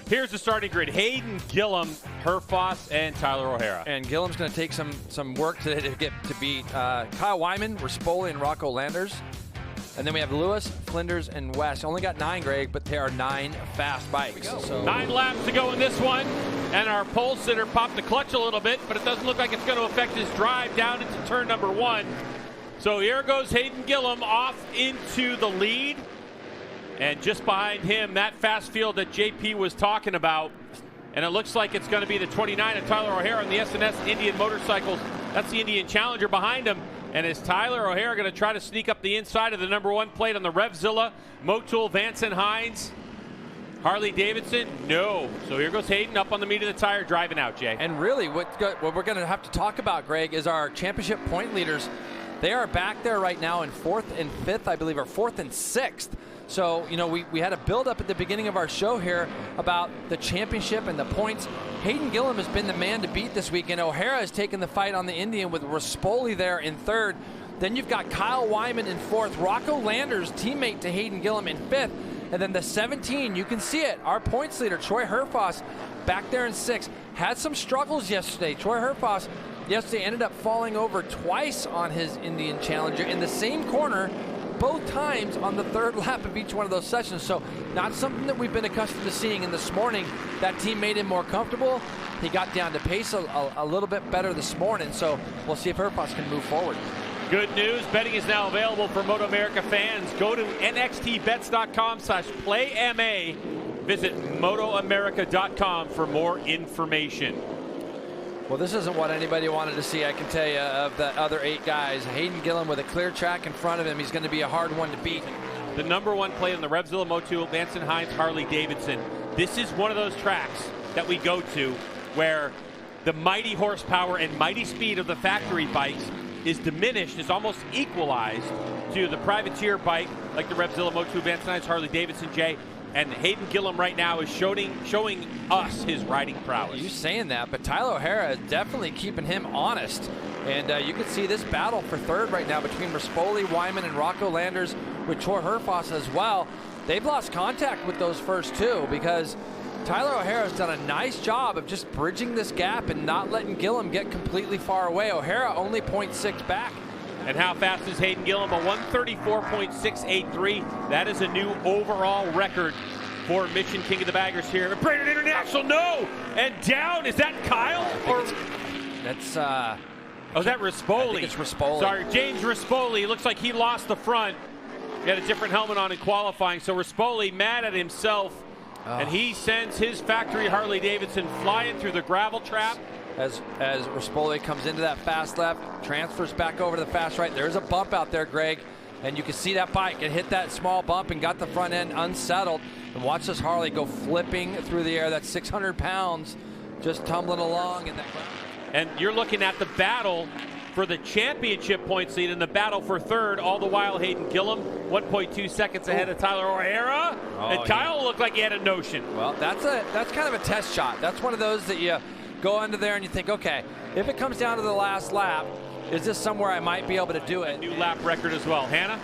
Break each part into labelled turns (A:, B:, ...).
A: Here's the starting grid. Hayden Gillum, Herfoss, and Tyler O'Hara.
B: And Gillum's going to take some work today to beat Kyle Wyman, Rispoli, and Rocco Landers. And then we have Lewis, Flinders, and West. Only got 9, Greg, but there are 9 fast bikes. So
A: 9 laps to go in this one. And our pole sitter popped the clutch a little bit, but it doesn't look like it's going to affect his drive down into turn number 1. So here goes Hayden Gillum off into the lead. And just behind him, that fast field that JP was talking about. And it looks like it's going to be the 29 of Tyler O'Hara in the S&S Indian Motorcycles. That's the Indian Challenger behind him. And is Tyler O'Hara going to try to sneak up the inside of the number 1 plate on the Revzilla? Motul, Vance and Hines, Harley Davidson? No. So here goes Hayden up on the meat of the tire, driving out, Jay.
B: And really, what we're going to have to talk about, Greg, is our championship point leaders. They are back there right now in 4th and 5th, I believe, or 4th and 6th. So, you know, we had a build-up at the beginning of our show here about the championship and the points. Hayden Gillum has been the man to beat this week, and O'Hara has taken the fight on the Indian with Rispoli there in 3rd. Then you've got Kyle Wyman in 4th, Rocco Landers, teammate to Hayden Gillum, in 5th. And then the 17, you can see it, our points leader, Troy Herfoss, back there in 6th. Had some struggles yesterday. Troy Herfoss yesterday ended up falling over twice on his Indian Challenger in the same corner, both times on the 3rd lap of each one of those sessions. So not something that we've been accustomed to seeing. And this morning, that team made him more comfortable. He got down to pace a little bit better this morning. So we'll see if Herfoss can move forward.
A: Good news, betting is now available for MotoAmerica fans. Go to nxtbets.com/playma. Visit MotoAmerica.com for more information.
B: Well, this isn't what anybody wanted to see, I can tell you, of the other 8 guys. Hayden Gillum with a clear track in front of him. He's going to be a hard one to beat.
A: The number 1 plate on the Revzilla Motul, Vance and Hines, Harley Davidson. This is one of those tracks that we go to where the mighty horsepower and mighty speed of the factory bikes is diminished, is almost equalized to the privateer bike like the Revzilla Motul, Vance and Hines, Harley Davidson, Jay. And Hayden Gillum right now is showing us his riding prowess.
B: You're saying that, but Tyler O'Hara is definitely keeping him honest. And you can see this battle for 3rd right now between Rispoli, Wyman, and Rocco Landers with Troy Herfoss as well. They've lost contact with those first 2 because Tyler O'Hara has done a nice job of just bridging this gap and not letting Gillum get completely far away. O'Hara only 0.6 back.
A: And how fast is Hayden Gillum? A 134.683. That is a new overall record for Mission King of the Baggers here at Brainerd International. No! And down, is that Kyle? Or
B: that's
A: oh, is that Rispoli?
B: I think it's Rispoli.
A: Sorry, James Rispoli. Looks like he lost the front. He had a different helmet on in qualifying. So Rispoli mad at himself. And he sends his factory Harley Davidson flying through the gravel trap.
B: As Rispoli comes into that fast left, transfers back over to the fast right. There's a bump out there, Greg, and you can see that bike. It hit that small bump and got the front end unsettled. And watch this Harley go flipping through the air. That's 600 pounds just tumbling along in that ground.
A: And you're looking at the battle for the championship points lead and the battle for 3rd. All the while, Hayden Gillum, 1.2 seconds ahead of Tyler O'Hara. And Kyle looked like he had a notion.
B: Well, that's kind of a test shot. That's one of those that you go under there and you think, okay, if it comes down to the last lap, is this somewhere I might be able to do it?
A: New lap record as well. Hannah?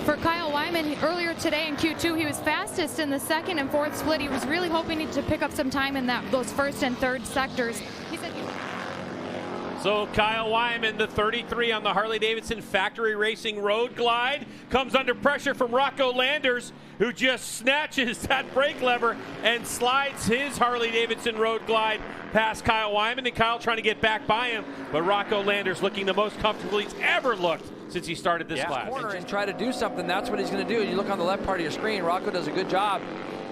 C: For Kyle Wyman, earlier today in Q2, he was fastest in the 2nd and 4th split. He was really hoping to pick up some time in those 1st and 3rd sectors. He said
A: So Kyle Wyman, the 33 on the Harley-Davidson Factory Racing Road Glide, comes under pressure from Rocco Landers, who just snatches that brake lever and slides his Harley-Davidson Road Glide past Kyle Wyman, and Kyle trying to get back by him, but Rocco Landers looking the most comfortable he's ever looked since he started this class.
B: Corner and try to do something. That's what he's going to do. You look on the left part of your screen, Rocco does a good job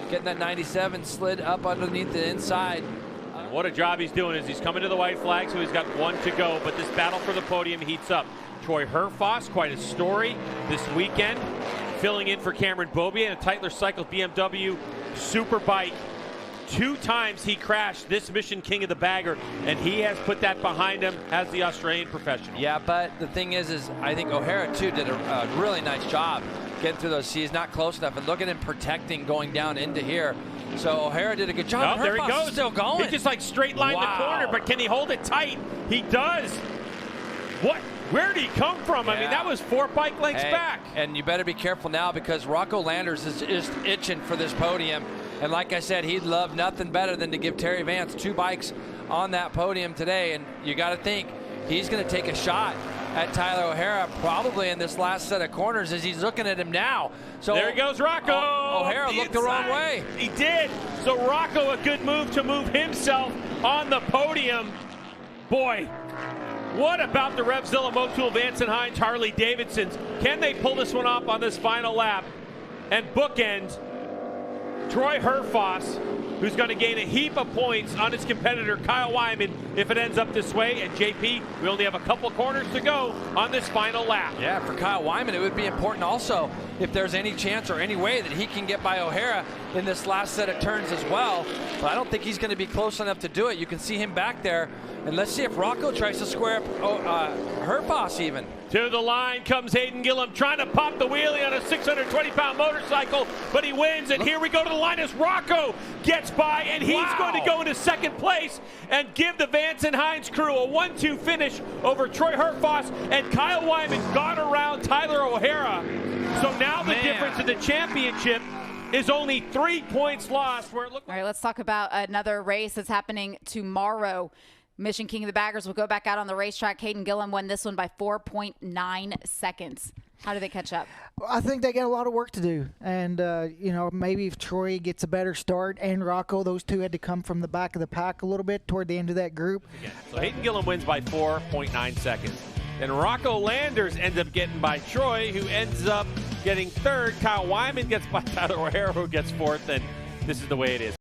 B: getting that 97 slid up underneath the inside.
A: What a job he's doing as he's coming to the white flag, so he's got 1 to go, but this battle for the podium heats up. Troy Herfoss, quite a story this weekend, filling in for Cameron Beaubier in a Tytler Cycles BMW Superbike. 2 times he crashed this Mission King of the Bagger, and he has put that behind him as the Australian professional.
B: Yeah, but the thing is I think O'Hara, too, did a really nice job getting through those seas, not close enough, and look at him protecting going down into here. So O'Hara did a good job.
A: Oh, there he goes.
B: Still going.
A: He just like straight lined the corner, but can he hold it tight? He does. What? Where did he come from? Yeah. I mean, that was 4 bike lengths back.
B: And you better be careful now because Rocco Landers is just itching for this podium. And like I said, he'd love nothing better than to give Terry Vance 2 bikes on that podium today. And you got to think he's going to take a shot at Tyler O'Hara probably in this last set of corners as he's looking at him now. So
A: there goes Rocco.
B: O'Hara looked the wrong way.
A: He did. So Rocco, a good move to move himself on the podium. Boy, what about the Revzilla Motul Vance and Hines Harley Davidsons? Can they pull this one off on this final lap and bookend Troy Herfoss, who's going to gain a heap of points on his competitor Kyle Wyman if it ends up this way? And JP, we only have a couple corners to go on this final lap.
B: Yeah, for Kyle Wyman, it would be important also if there's any chance or any way that he can get by O'Hara in this last set of turns as well. But I don't think he's going to be close enough to do it. You can see him back there. And let's see if Rocco tries to square up Herfoss even.
A: To the line comes Hayden Gillum, trying to pop the wheelie on a 620-pound motorcycle, but he wins. And here we go to the line as Rocco gets by, and he's going to go into second place and give the Vance and Hines crew a 1-2 finish over Troy Herfoss, and Kyle Wyman got around Tyler O'Hara. So now the difference in the championship is only 3 points lost. Where it looked
D: All right, let's talk about another race that's happening tomorrow. Mission King of the Baggers will go back out on the racetrack. Hayden Gillum won this one by 4.9 seconds. How do they catch up?
E: I think they got a lot of work to do. And, you know, maybe if Troy gets a better start and Rocco, those two had to come from the back of the pack a little bit toward the end of that group.
A: So Hayden Gillum wins by 4.9 seconds. Then Rocco Landers ends up getting by Troy, who ends up getting third. Kyle Wyman gets by Tyler O'Hara, who gets fourth. And this is the way it is.